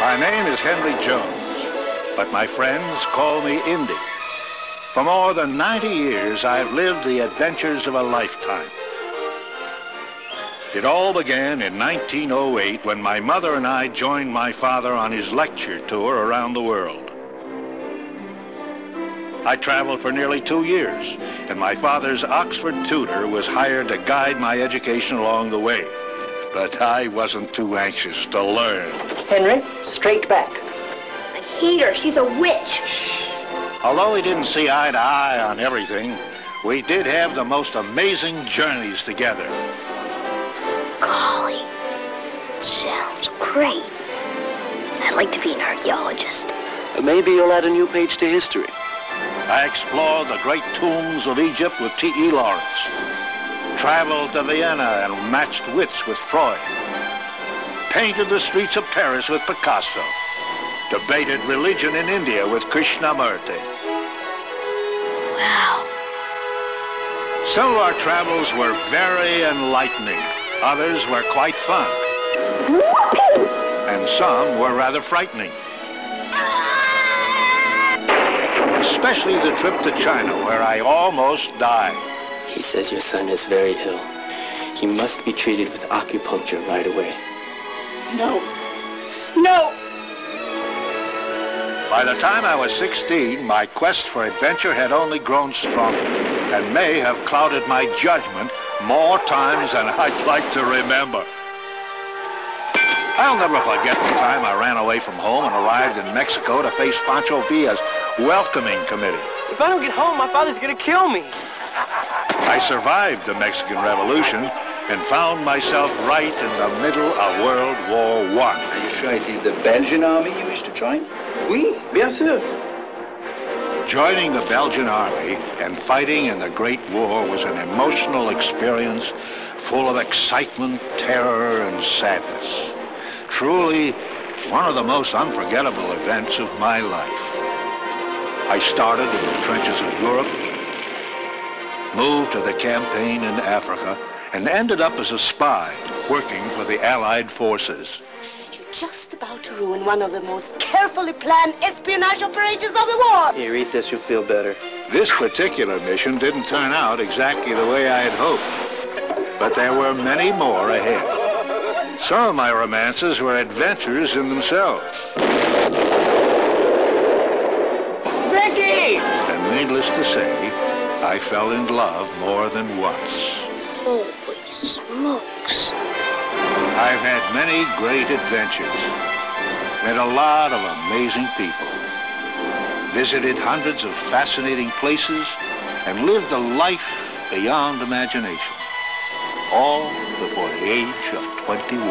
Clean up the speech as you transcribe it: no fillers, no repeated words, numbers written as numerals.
My name is Henry Jones, but my friends call me Indy. For more than 90 years, I've lived the adventures of a lifetime. It all began in 1908 when my mother and I joined my father on his lecture tour around the world. I traveled for nearly 2 years, and my father's Oxford tutor was hired to guide my education along the way. But I wasn't too anxious to learn. Henry, straight back. I hate her. She's a witch. Although we didn't see eye to eye on everything, we did have the most amazing journeys together. Golly, sounds great. I'd like to be an archaeologist. Maybe you'll add a new page to history. I explored the great tombs of Egypt with T.E. Lawrence, traveled to Vienna and matched wits with Freud, painted the streets of Paris with Picasso, debated religion in India with Krishnamurti. Wow. Some of our travels were very enlightening. Others were quite fun. And some were rather frightening. Especially the trip to China, where I almost died. He says your son is very ill. He must be treated with acupuncture right away. No. No! By the time I was 16, my quest for adventure had only grown stronger and may have clouded my judgment more times than I'd like to remember. I'll never forget the time I ran away from home and arrived in Mexico to face Pancho Villa's welcoming committee. If I don't get home, my father's gonna kill me. I survived the Mexican Revolution and found myself right in the middle of World War I. Are you sure it is the Belgian army you wish to join? Oui, bien sûr. Joining the Belgian army and fighting in the Great War was an emotional experience full of excitement, terror, and sadness. Truly, one of the most unforgettable events of my life. I started in the trenches of Europe, moved to the campaign in Africa, and ended up as a spy working for the Allied forces. You're just about to ruin one of the most carefully planned espionage operations of the war. Here, eat this, you'll feel better. This particular mission didn't turn out exactly the way I had hoped, but there were many more ahead. Some of my romances were adventures in themselves. Becky! And needless to say, I fell in love more than once. Holy smokes. I've had many great adventures, met a lot of amazing people, visited hundreds of fascinating places, and lived a life beyond imagination, all before the age of 21.